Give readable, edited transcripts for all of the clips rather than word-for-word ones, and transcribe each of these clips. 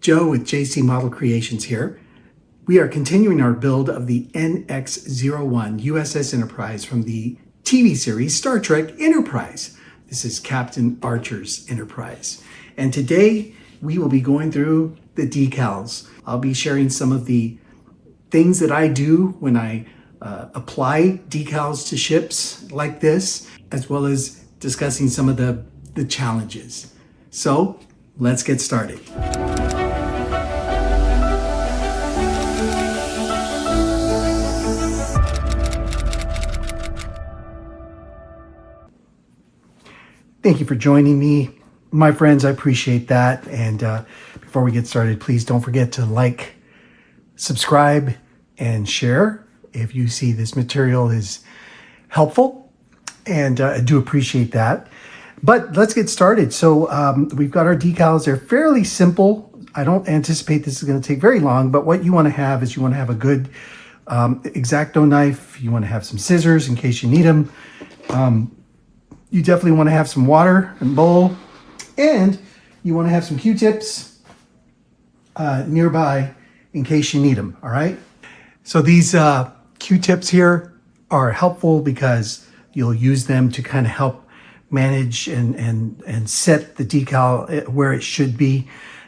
Joe with JC Model Creations here. We are continuing our build of the NX-01 USS Enterprise from the TV series Star Trek Enterprise. This is Captain Archer's Enterprise. And today we will be going through the decals. I'll be sharing some of the things that I do when I apply decals to ships like this, as well as discussing some of the challenges. So let's get started. Thank you for joining me, my friends. I appreciate that. And before we get started, please don't forget to like, subscribe, and share if you see this material is helpful. And I do appreciate that. But let's get started. So we've got our decals. They're fairly simple. I don't anticipate this is going to take very long, but what you want to have is you want to have a good X-Acto knife. You want to have some scissors in case you need them. You definitely want to have some water and bowl, and you want to have some Q-tips nearby in case you need them, all right? So these Q-tips here are helpful because you'll use them to kind of help manage and set the decal where it should be.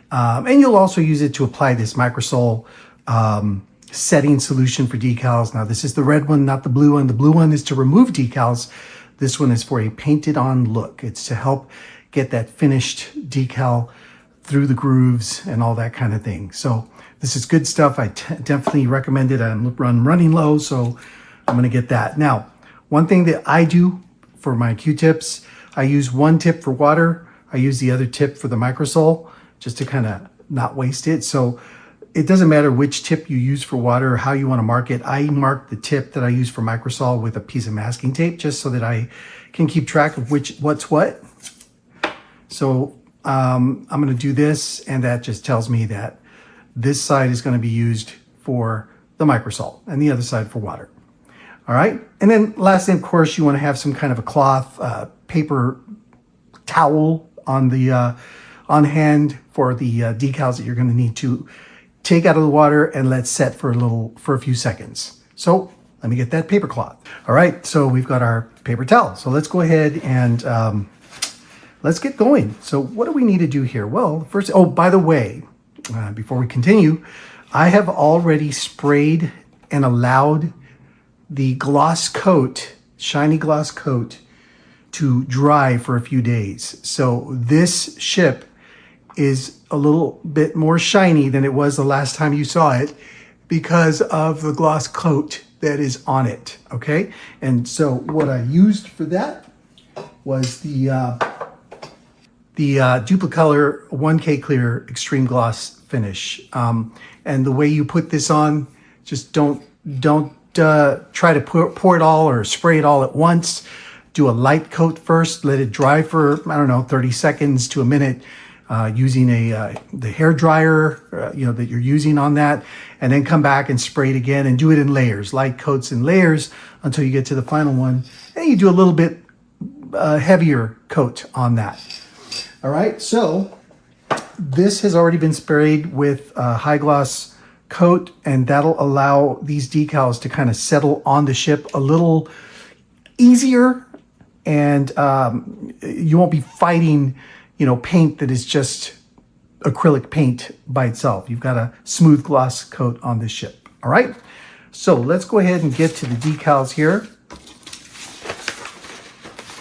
And you'll also use it to apply this microsol setting solution for decals. Now this is the red one, not the blue one. The blue one is to remove decals. This one is for a painted on look. It's to help get that finished decal through the grooves and all that kind of thing. So this is good stuff. I definitely recommend it. I'm running low, so I'm gonna get that. Now, one thing that I do for my Q-tips, I use one tip for water. I use the other tip for the microsol just to kind of not waste it. So it doesn't matter which tip you use for water or how you want to mark it. I mark the tip that I use for microsol with a piece of masking tape just so that I can keep track of what's what. So I'm going to do this, and that just tells me that this side is going to be used for the microsol and the other side for water. All right. And then lastly, of course, you want to have some kind of a cloth, paper towel on the on hand for the decals that you're going to need to take out of the water and let set for a few seconds. So let me get that paper cloth. All right, so we've got our paper towel. So let's go ahead and let's get going. So what do we need to do here? Well, first, oh, by the way, before we continue, I have already sprayed and allowed the gloss coat, shiny gloss coat, to dry for a few days. So this ship is a little bit more shiny than it was the last time you saw it because of the gloss coat that is on it, okay? And so what I used for that was the Duplicolor 1K Clear Extreme Gloss Finish. And the way you put this on, just don't try to pour it all or spray it all at once. Do a light coat first, let it dry for, I don't know, 30 seconds to a minute, using the hair dryer, that you're using on that, and then come back and spray it again and do it in layers, light coats in layers until you get to the final one. And you do a little bit heavier coat on that. All right, so this has already been sprayed with a high gloss coat, and that'll allow these decals to kind of settle on the ship a little easier, and you won't be fighting paint that is just acrylic paint by itself. You've got a smooth gloss coat on this ship. All right, so let's go ahead and get to the decals here.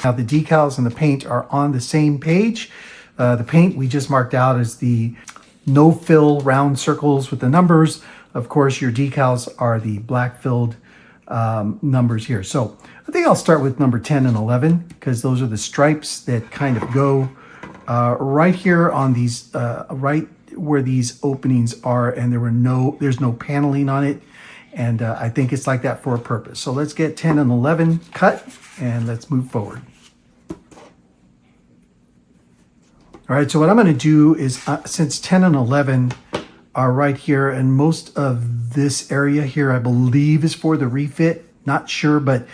Now the decals and the paint are on the same page. The paint we just marked out as the no fill round circles with the numbers. Of course, your decals are the black filled numbers here. So I think I'll start with number 10 and 11 because those are the stripes that kind of go right here on these, right where these openings are, and there's no paneling on it. And I think it's like that for a purpose. So let's get 10 and 11 cut and let's move forward. All right, so what I'm going to do is, since 10 and 11 are right here, and most of this area here, I believe, is for the refit. Not sure, but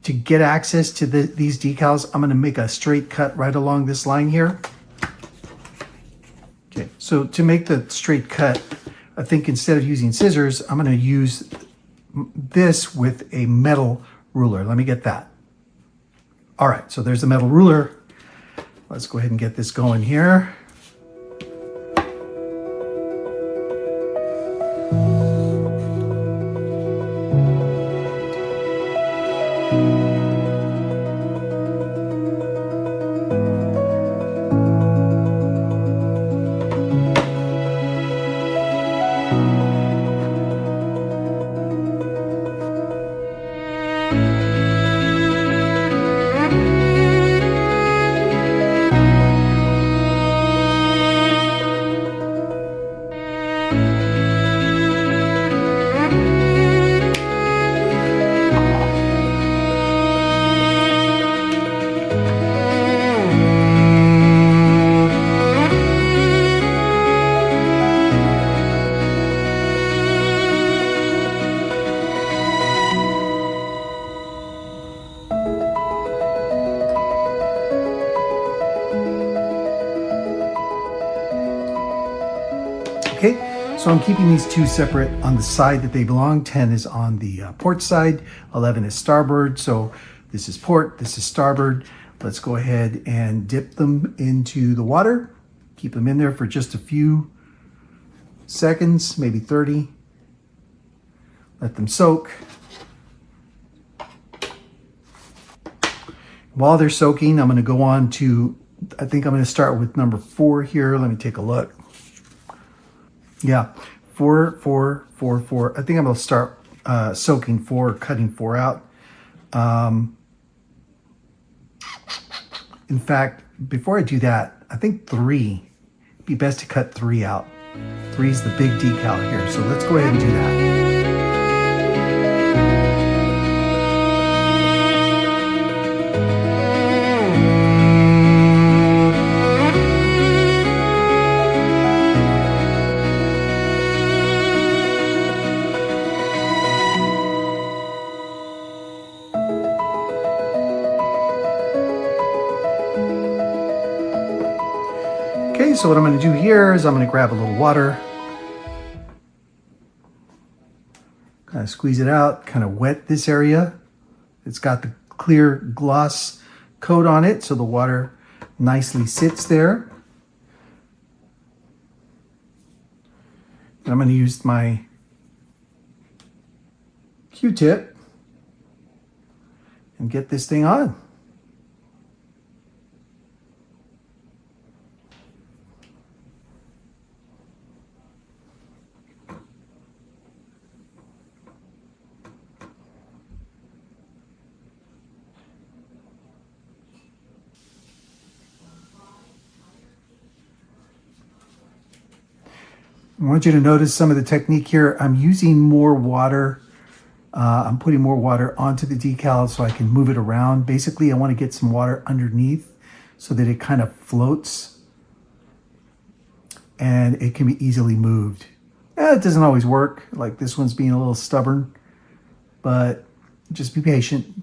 to get access to these decals, I'm going to make a straight cut right along this line here. Okay, so to make the straight cut, I think instead of using scissors, I'm going to use this with a metal ruler. Let me get that. All right, so there's the metal ruler. Let's go ahead and get this going here. Okay, so I'm keeping these two separate on the side that they belong. 10 is on the port side, 11 is starboard. So this is port, this is starboard. Let's go ahead and dip them into the water. Keep them in there for just a few seconds, maybe 30. Let them soak. While they're soaking, I'm going to go on to, I think I'm going to start with number 4 here. Let me take a look. Yeah, 4, 4, 4, 4. I think I'm going to start soaking 4, cutting 4 out. In fact, before I do that, I think 3. It'd be best to cut 3 out. 3 is the big decal here, so let's go ahead and do that. Okay, so what I'm going to do here is I'm going to grab a little water, kind of squeeze it out, kind of wet this area. It's got the clear gloss coat on it, so the water nicely sits there. And I'm going to use my Q-tip and get this thing on. I want you to notice some of the technique here. I'm using more water. I'm putting more water onto the decal so I can move it around. Basically, I want to get some water underneath so that it kind of floats and it can be easily moved. It doesn't always work. Like this one's being a little stubborn, but just be patient.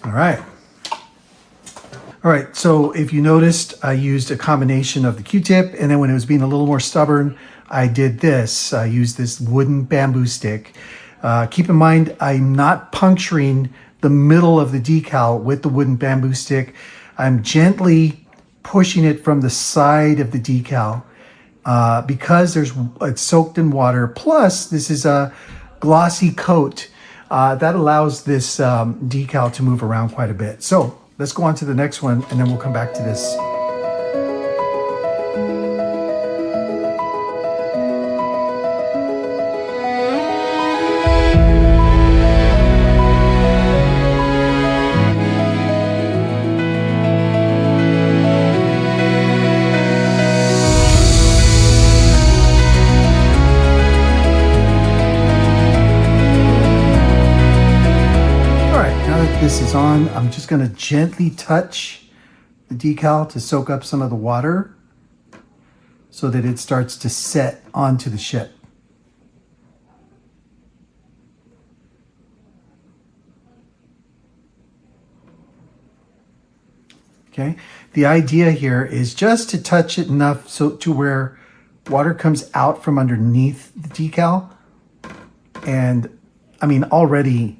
All right. All right, so if you noticed, I used a combination of the Q-tip, and then when it was being a little more stubborn, I did this. I used this wooden bamboo stick. Keep in mind, I'm not puncturing the middle of the decal with the wooden bamboo stick. I'm gently pushing it from the side of the decal because it's soaked in water. Plus, this is a glossy coat that allows this decal to move around quite a bit. So let's go on to the next one, and then we'll come back to this. this is on, I'm just going to gently touch the decal to soak up some of the water so that it starts to set onto the ship. Okay, the idea here is just to touch it enough so to where water comes out from underneath the decal. And I mean, already,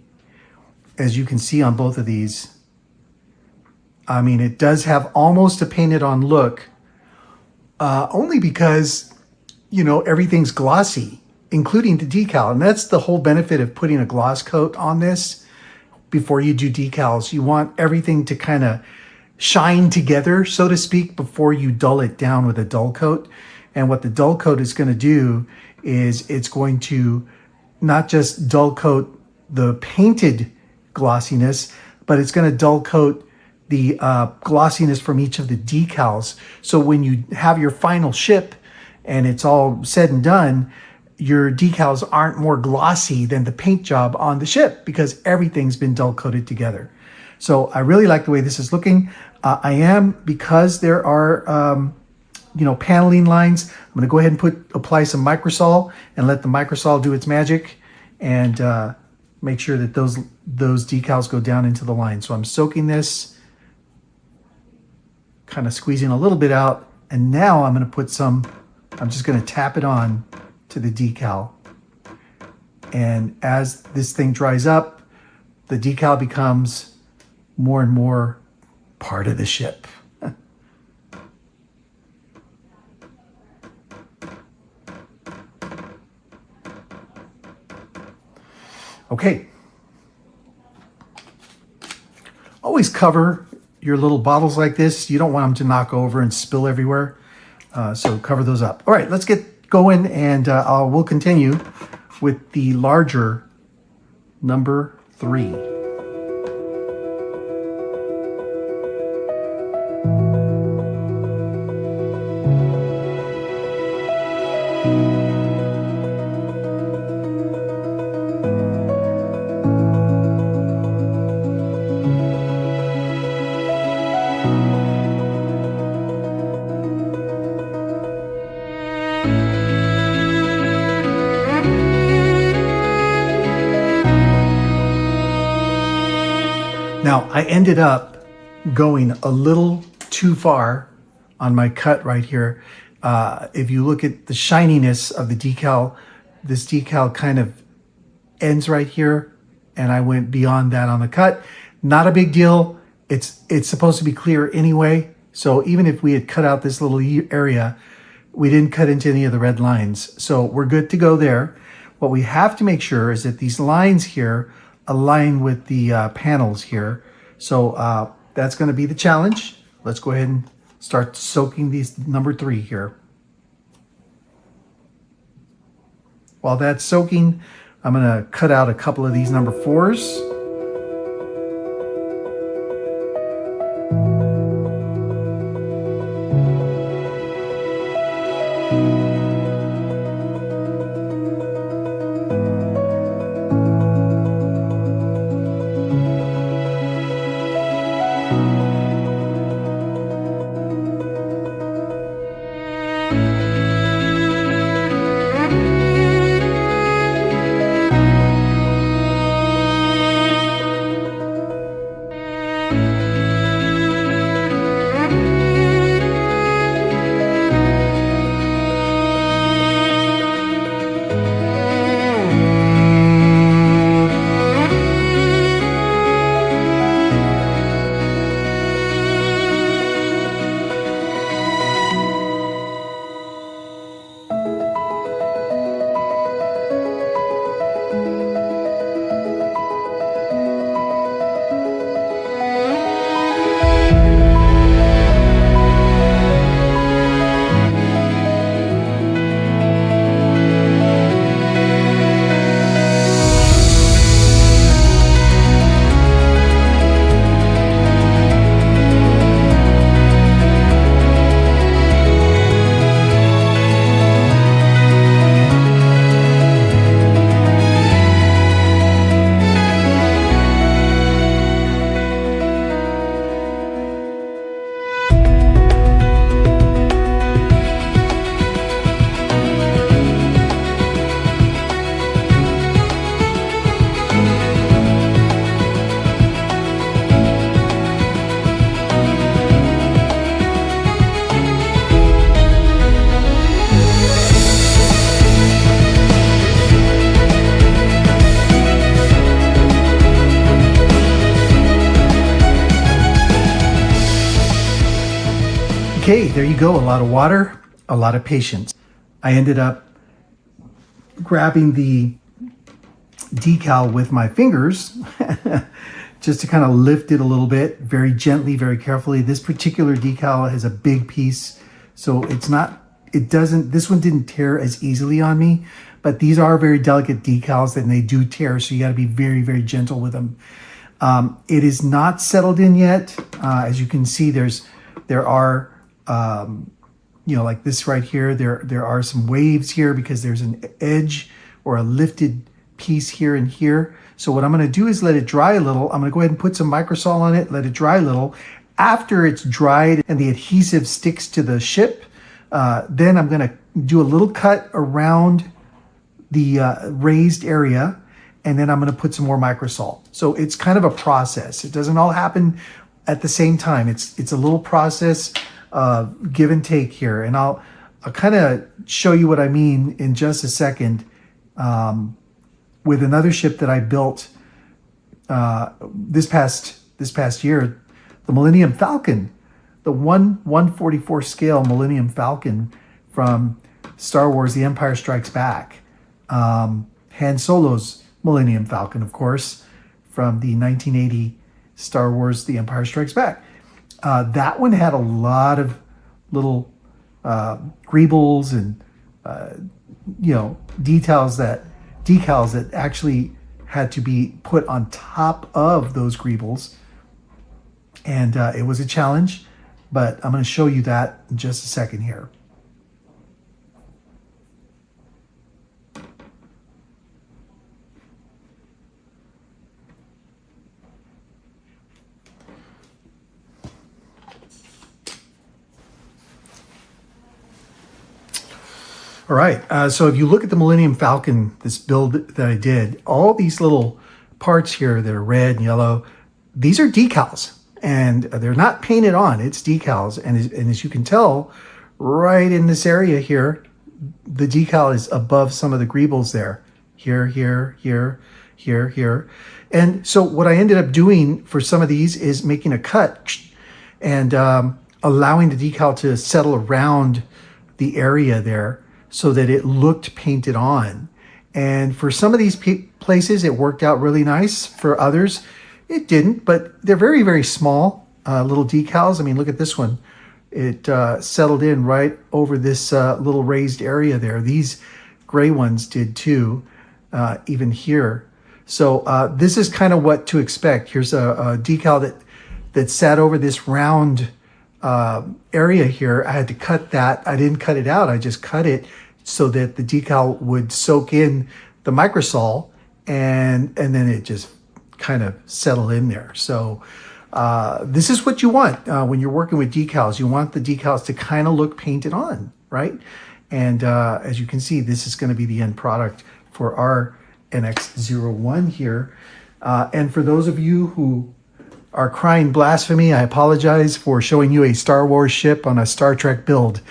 as you can see on both of these, I mean, it does have almost a painted on look, only because, you know, everything's glossy, including the decal. And that's the whole benefit of putting a gloss coat on this before you do decals. You want everything to kind of shine together, so to speak, before you dull it down with a dull coat. And what the dull coat is going to do is it's going to not just dull coat the painted glossiness, but it's going to dull coat the glossiness from each of the decals. So when you have your final ship and it's all said and done, your decals aren't more glossy than the paint job on the ship because everything's been dull coated together. So I really like the way this is looking. Because there are, you know, paneling lines, I'm going to go ahead and apply some microsol and let the microsol do its magic and make sure that those decals go down into the line. So I'm soaking this, kind of squeezing a little bit out, and now I'm going to put some, I'm just going to tap it on to the decal. And as this thing dries up, the decal becomes more and more part of the ship. Okay. Always cover your little bottles like this. You don't want them to knock over and spill everywhere. So cover those up. All right, let's get going, and we'll continue with the larger number 3. Now, I ended up going a little too far on my cut right here. If you look at the shininess of the decal, this decal kind of ends right here, and I went beyond that on the cut. Not a big deal. It's supposed to be clear anyway, so even if we had cut out this little area, we didn't cut into any of the red lines. So we're good to go there. What we have to make sure is that these lines here align with the panels here. So that's going to be the challenge. Let's go ahead and start soaking these number 3 here. While that's soaking, I'm going to cut out a couple of these number 4s. Okay, there you go. A lot of water, a lot of patience. I ended up grabbing the decal with my fingers just to kind of lift it a little bit, very gently, very carefully. This particular decal has a big piece, so this one didn't tear as easily on me, but these are very delicate decals and they do tear, so you got to be very, very gentle with them. It is not settled in yet. As you can see, there are, like this right here, there are some waves here because there's an edge or a lifted piece here and here. So what I'm going to do is let it dry a little. I'm going to go ahead and put some microsol on it, let it dry a little. After it's dried and the adhesive sticks to the ship, then I'm going to do a little cut around the raised area, and then I'm going to put some more microsol. So it's kind of a process. It doesn't all happen at the same time. It's a little process of give and take here, and I'll kind of show you what I mean in just a second with another ship that I built this past year, the Millennium Falcon, the 1/144 scale Millennium Falcon from Star Wars: The Empire Strikes Back. Han Solo's Millennium Falcon, of course, from the 1980 Star Wars: The Empire Strikes Back. That one had a lot of little greebles and decals that actually had to be put on top of those greebles, and it was a challenge. But I'm going to show you that in just a second here. All right, so if you look at the Millennium Falcon, this build that I did, all these little parts here that are red and yellow, these are decals, and they're not painted on, it's decals. And as you can tell, right in this area here, the decal is above some of the greebles there. Here, here, here, here, here. And so what I ended up doing for some of these is making a cut and allowing the decal to settle around the area there, so that it looked painted on. And for some of these places, it worked out really nice. For others, it didn't, but they're very, very small little decals. I mean, look at this one. It settled in right over this little raised area there. These gray ones did too, even here. So this is kind of what to expect. Here's a decal that sat over this round area here. I had to cut that. I didn't cut it out. I just cut it so that the decal would soak in the microsol, and then it just kind of settle in there. So this is what you want when you're working with decals. You want the decals to kind of look painted on, right? And as you can see, this is going to be the end product for our NX-01 here. And for those of you who are crying blasphemy, I apologize for showing you a Star Wars ship on a Star Trek build.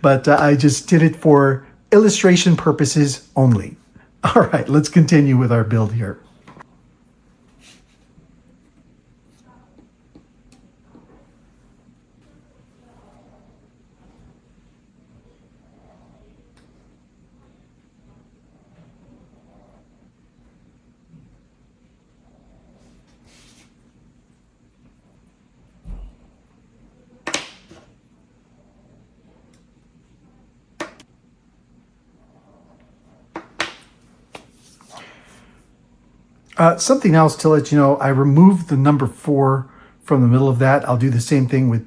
But I just did it for illustration purposes only. All right, let's continue with our build here. Something else to let you know, I removed the number 4 from the middle of that. I'll do the same thing with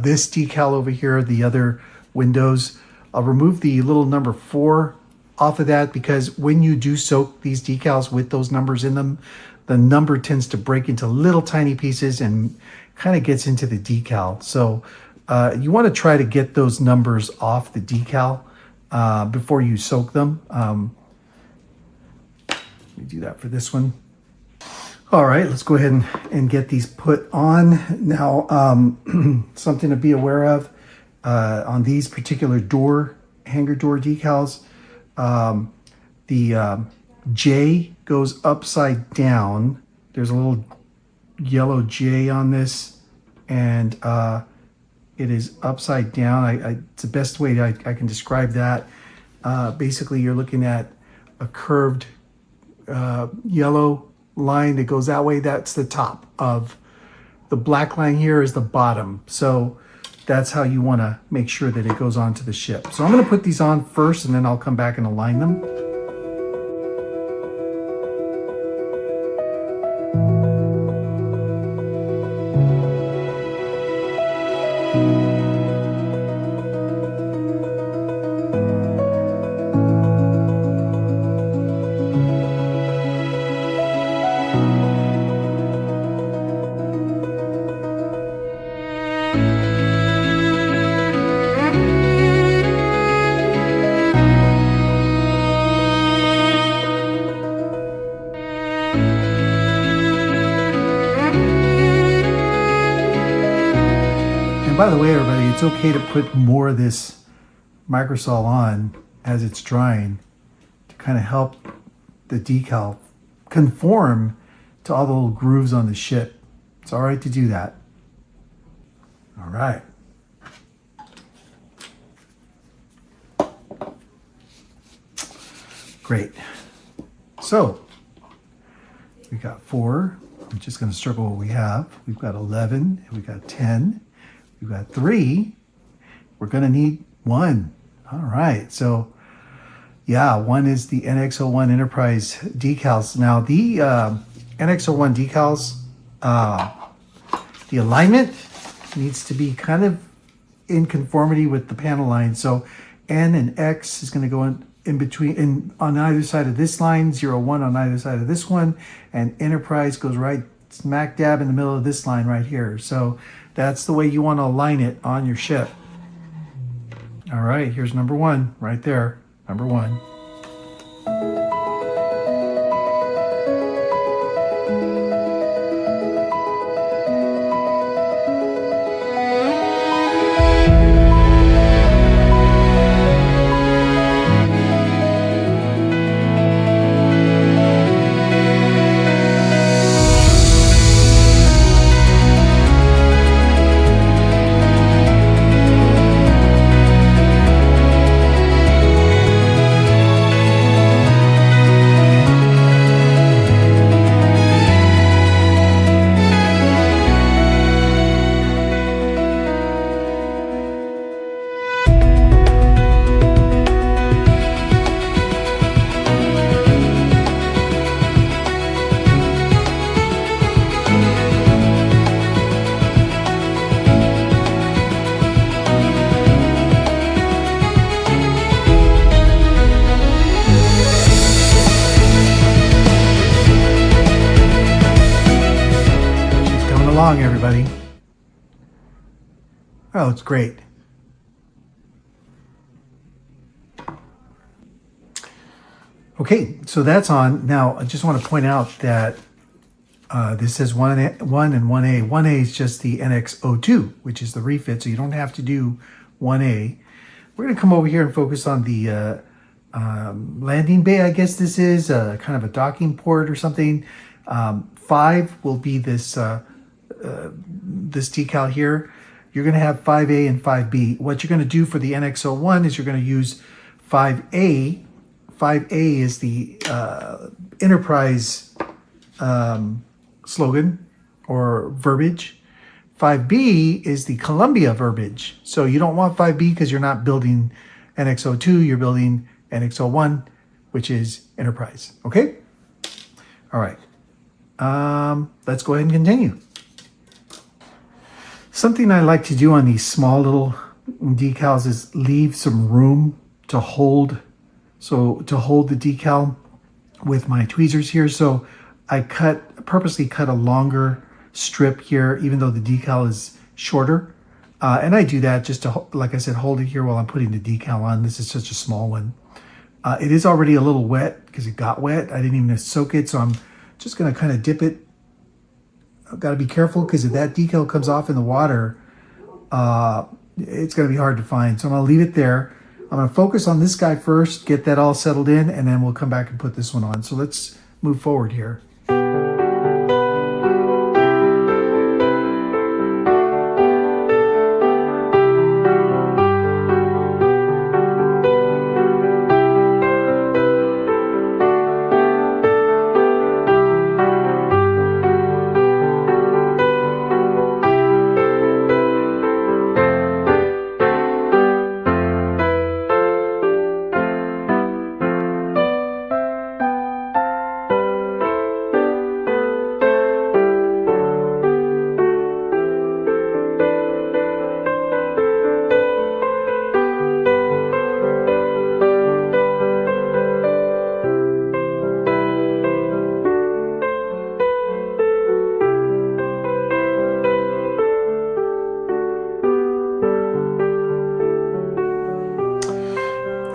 this decal over here, the other windows. I'll remove the little number 4 off of that because when you do soak these decals with those numbers in them, the number tends to break into little tiny pieces and kind of gets into the decal. So you want to try to get those numbers off the decal before you soak them. Let me do that for this one. All right, let's go ahead and get these put on. Now, something to be aware of on these particular hanger door decals, the J goes upside down. There's a little yellow J on this, and It is upside down. It's the best way I can describe that. Basically, you're looking at a curved yellow line that goes that way. That's the top of the black line here is the bottom. So that's how you want to make sure that it goes onto the ship. So I'm going to put these on first, and then I'll come back and align them. And by the way, everybody, it's okay to put more of this microsol on as it's drying to kind of help the decal conform to all the little grooves on the ship. It's all right to do that. All right. Great. So we got 4. I'm just going to circle what we have. We've got 11, we've got 10, we've got 3. We're going to need 1. All right. So yeah, 1 is the NX-01 Enterprise decals. Now the NX-01 decals, the alignment needs to be kind of in conformity with the panel line. So N and X is going to go in between, on either side of this line, 01 on either side of this one, and Enterprise goes right smack dab in the middle of this line right here. So that's the way you want to align it on your ship. All right, here's number 1 right there, number 1. Everybody. Oh, it's great. Okay, so that's on. Now, I just want to point out that this says 1 and 1A. 1A is just the NX-02, which is the refit, so you don't have to do 1A. We're going to come over here and focus on the landing bay, I guess this is, kind of a docking port or something. 5 will be this this decal here. You're going to have 5A and 5B. What you're going to do for the NX-01 is you're going to use 5A. 5A is the Enterprise slogan or verbiage. 5B is the Columbia verbiage. So you don't want 5B because you're not building NX-02, you're building NX-01, which is Enterprise. Okay? All right. Let's go ahead and continue. Something I like to do on these small little decals is leave some room to hold. So to hold the decal with my tweezers here. So I purposely cut a longer strip here, even though the decal is shorter. And I do that just to, like I said, hold it here while I'm putting the decal on. This is such a small one. It is already a little wet because it got wet. I didn't even soak it, so I'm just going to kind of dip it. I've got to be careful because if that decal comes off in the water, it's going to be hard to find. So I'm going to leave it there. I'm going to focus on this guy first, get that all settled in, and then we'll come back and put this one on. So let's move forward here.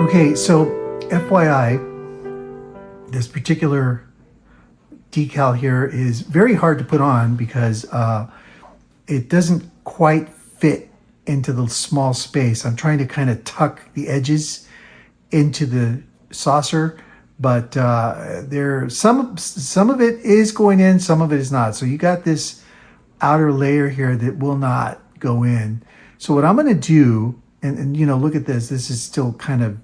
Okay, so FYI, this particular decal here is very hard to put on because it doesn't quite fit into the small space. I'm trying to kind of tuck the edges into the saucer, but some of it is going in, some of it is not. So you got this outer layer here that will not go in. So what I'm going to do, and you know, look at this. This is still kind of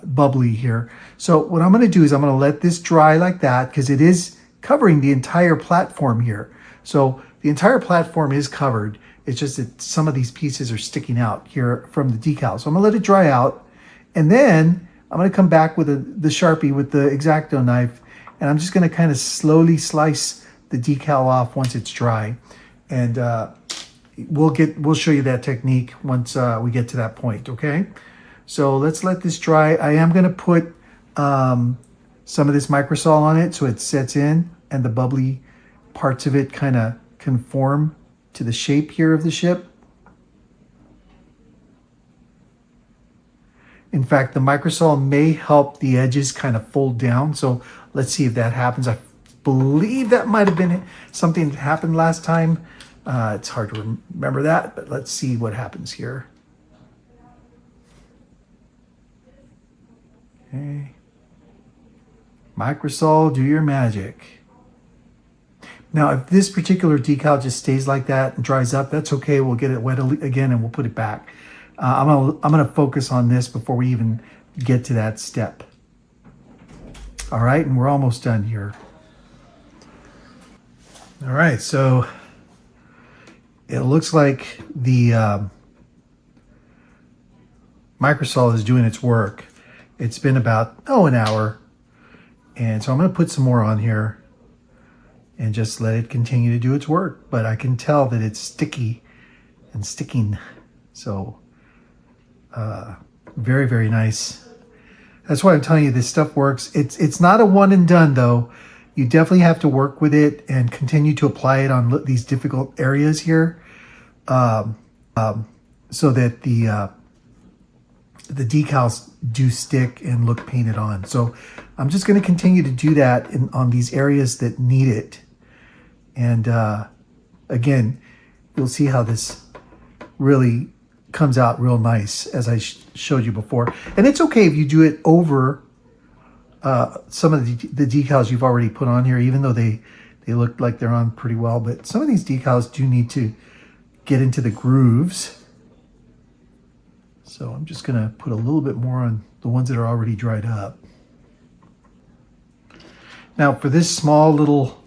bubbly here. So what I'm going to do is I'm going to let this dry like that because it is covering the entire platform here. So the entire platform is covered. It's just that some of these pieces are sticking out here from the decal. So I'm going to let it dry out. And then I'm going to come back with the Sharpie with the X-Acto knife. And I'm just going to kind of slowly slice the decal off once it's dry. And we'll show you that technique once we get to that point, okay? So let's let this dry. I am going to put some of this microsol on it so it sets in and the bubbly parts of it kind of conform to the shape here of the ship. In fact, the microsol may help the edges kind of fold down. So let's see if that happens. I believe that might have been something that happened last time. It's hard to remember that, but let's see what happens here. Okay. Microsol, do your magic. Now, if this particular decal just stays like that and dries up, that's okay. We'll get it wet again and we'll put it back. I'm gonna focus on this before we even get to that step. All right, and we're almost done here. All right, so it looks like the microsol is doing its work. It's been about, an hour. And so I'm going to put some more on here and just let it continue to do its work. But I can tell that it's sticky and sticking. So very, very nice. That's why I'm telling you this stuff works. It's not a one and done though. You definitely have to work with it and continue to apply it on these difficult areas here so that the decals do stick and look painted on. So I'm just going to continue to do that on these areas that need it. And again, you'll see how this really comes out real nice as I showed you before. And it's okay if you do it over some of the decals you've already put on here, even though they look like they're on pretty well. But some of these decals do need to get into the grooves. So I'm just going to put a little bit more on the ones that are already dried up. Now for this small little,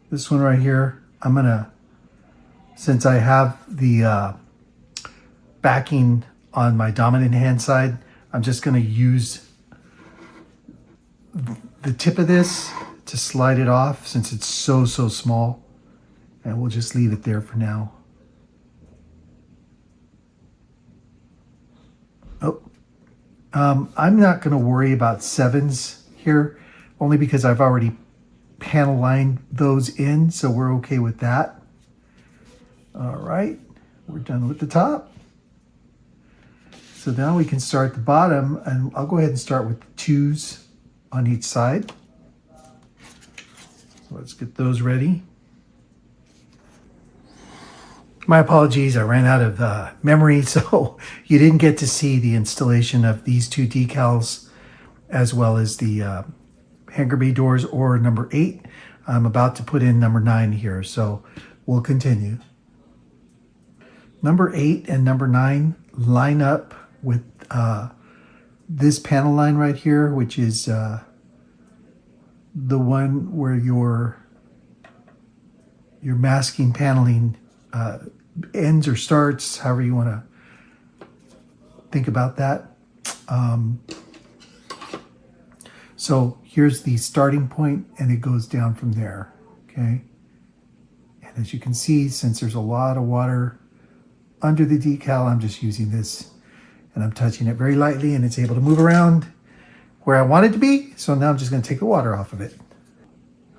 this one right here, I'm going to, since I have the backing on my dominant hand side, I'm just going to use the tip of this to slide it off since it's so small. And we'll just leave it there for now. I'm not going to worry about 7s here, only because I've already panel lined those in, so we're okay with that. All right, we're done with the top. So now we can start the bottom, and I'll go ahead and start with the 2s on each side. So let's get those ready. My apologies, I ran out of memory, so you didn't get to see the installation of these 2 decals as well as the hangar bay doors or number 8. I'm about to put in number 9 here, so we'll continue. Number 8 and number 9 line up with this panel line right here, which is the one where your masking paneling ends or starts, however you want to think about that. So here's the starting point and it goes down from there, okay? And as you can see, since there's a lot of water under the decal, I'm just using this and I'm touching it very lightly and it's able to move around where I want it to be. So now I'm just going to take the water off of it,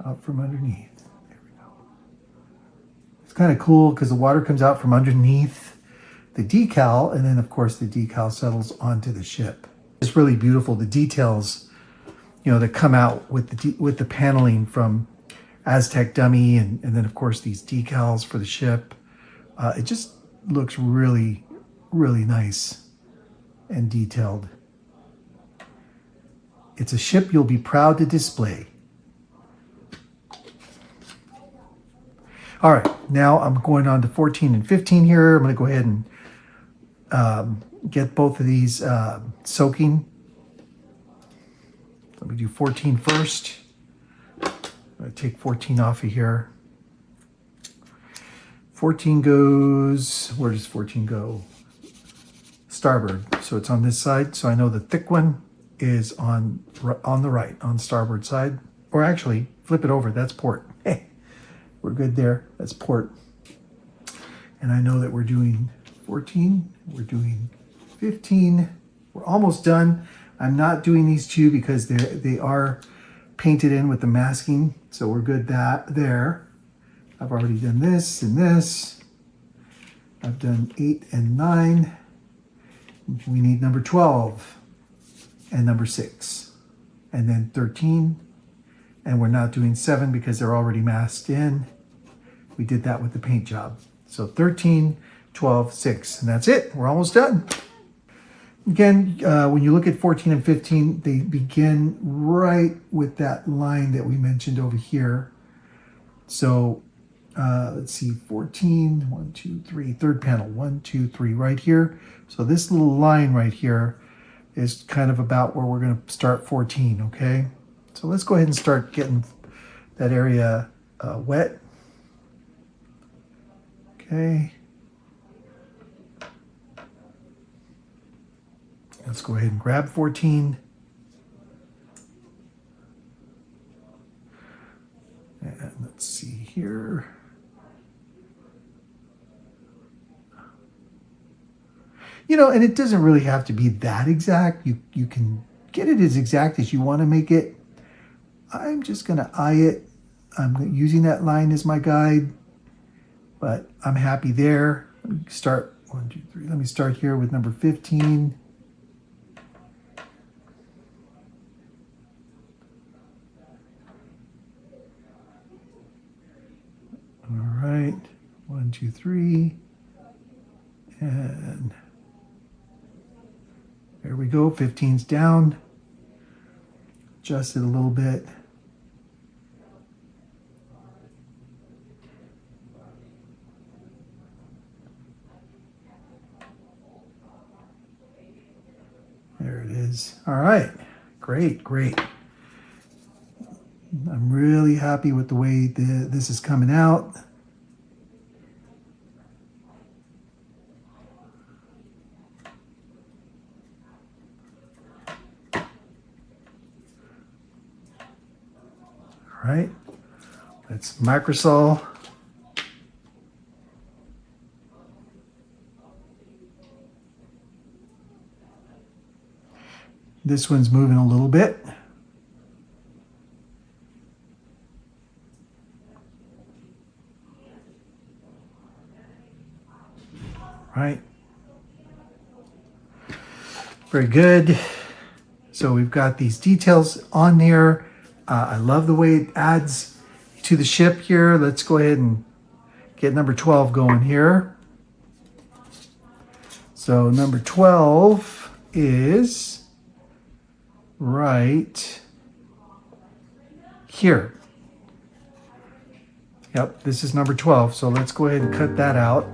out from underneath. There we go. It's kind of cool because the water comes out from underneath the decal, and then of course the decal settles onto the ship. It's really beautiful, the details, you know, that come out with the paneling from Aztec dummy, and then of course these decals for the ship. It just looks really, really nice and detailed. It's a ship you'll be proud to display. All right, now I'm going on to 14 and 15 here. I'm going to go ahead and get both of these soaking. Let me do 14 first. I'm going to take 14 off of here. 14 goes, where does 14 go? Starboard, so it's on this side. So I know the thick one is on the right, on starboard side. Or actually, flip it over, that's port. Hey, we're good there, that's port. And I know that we're doing 14, we're doing 15. We're almost done. I'm not doing these two because they are painted in with the masking, so we're good there. I've already done this and this. I've done 8 and 9. We need number 12 and number 6, and then 13. And we're not doing 7 because they're already masked in. We did that with the paint job. So 13, 12, 6, and that's it. We're almost done. Again, when you look at 14 and 15, they begin right with that line that we mentioned over here. So let's see, 14, 1, 2, 3, third panel, 1, 2, 3, right here. So this little line right here is kind of about where we're going to start 14, okay? So let's go ahead and start getting that area wet. Okay. Let's go ahead and grab 14. And let's see here. You know, and it doesn't really have to be that exact. You can get it as exact as you want to make it. I'm just going to eye it. I'm using that line as my guide, but I'm happy there. Let me start 1, 2, 3. Let me start here with number 15. All right, 1, 2, 3, and there we go. 15's down. Adjust it a little bit. There it is. All right, great, great. I'm really happy with the way this is coming out. All right, let's microsol. This one's moving a little bit. Right. Very good. So we've got these details on there. I love the way it adds to the ship here. Let's go ahead and get number 12 going here. So number 12 is right here. Yep, this is number 12. So let's go ahead and cut that out.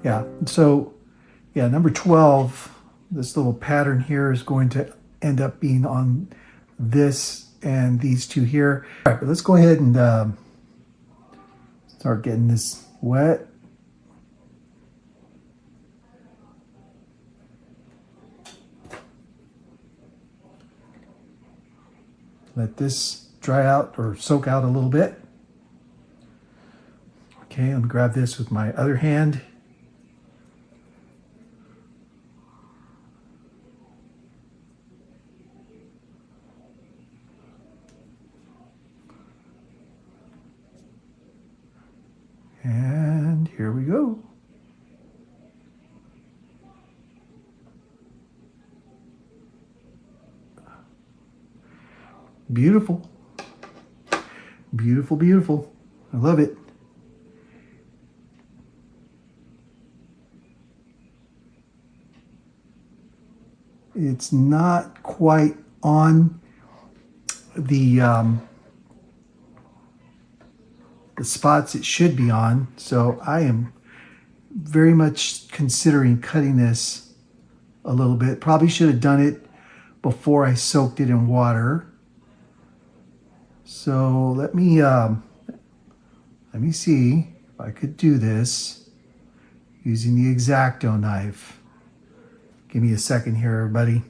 Yeah, so yeah, number 12, this little pattern here is going to end up being on this and these two here. All right, but let's go ahead and start getting this wet. Let this dry out or soak out a little bit. Okay, let me grab this with my other hand. And here we go. Beautiful. Beautiful, beautiful. I love it. It's not quite on the spots it should be on, so I am very much considering cutting this a little bit. Probably should have done it before I soaked it in water. So let me see if I could do this using the X-Acto knife. Give me a second here, everybody.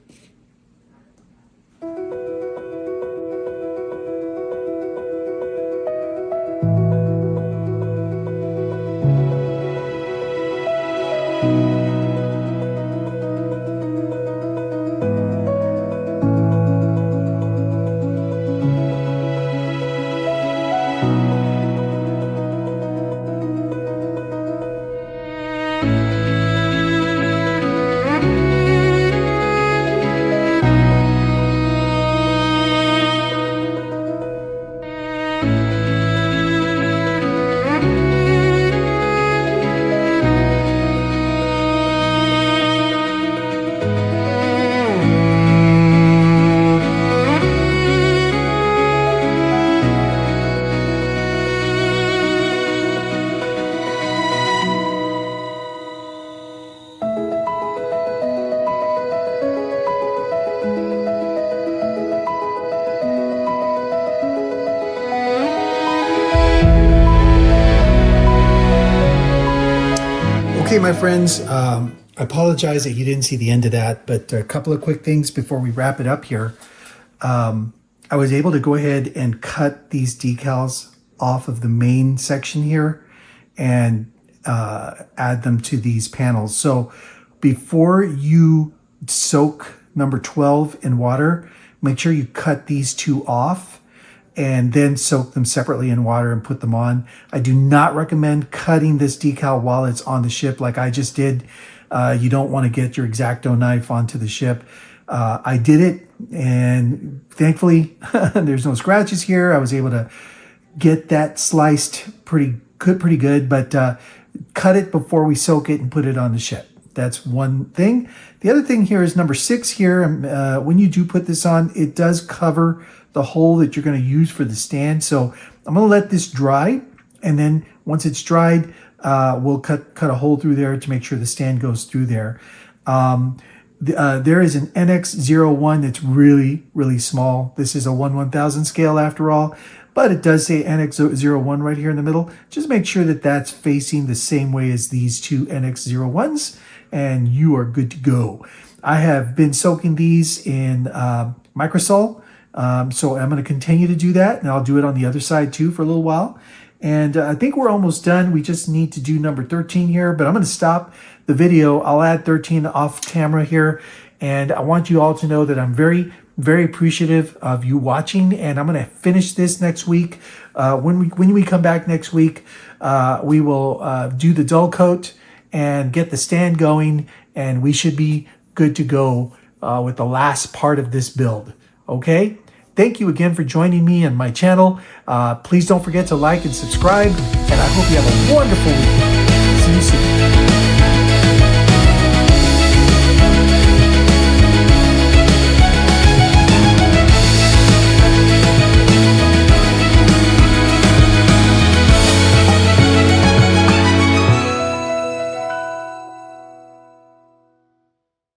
Okay, my friends, I apologize that you didn't see the end of that, but a couple of quick things before we wrap it up here. I was able to go ahead and cut these decals off of the main section here and add them to these panels. So before you soak number 12 in water, make sure you cut these two off and then soak them separately in water and put them on. I do not recommend cutting this decal while it's on the ship like I just did. You don't want to get your X-Acto knife onto the ship. I did it, and thankfully there's no scratches here. I was able to get that sliced pretty good, but cut it before we soak it and put it on the ship. That's one thing. The other thing here is number 6 here. When you do put this on, it does cover the hole that you're going to use for the stand. So I'm going to let this dry, and then once it's dried, we'll cut a hole through there to make sure the stand goes through there. There is an NX-01 that's really, really small. This is a 1/1000 scale after all, but it does say NX-01 right here in the middle. Just make sure that that's facing the same way as these two NX-01s, and you are good to go. I have been soaking these in Microsol, so I'm going to continue to do that, and I'll do it on the other side too for a little while. And I think we're almost done. We just need to do number 13 here, but I'm going to stop the video. I'll add 13 off camera here, and I want you all to know that I'm very, very appreciative of you watching, and I'm going to finish this next week. When we come back next week, we will do the dull coat and get the stand going, and we should be good to go with the last part of this build. Okay? Thank you again for joining me on my channel. Please don't forget to like and subscribe, and I hope you have a wonderful week. See you soon.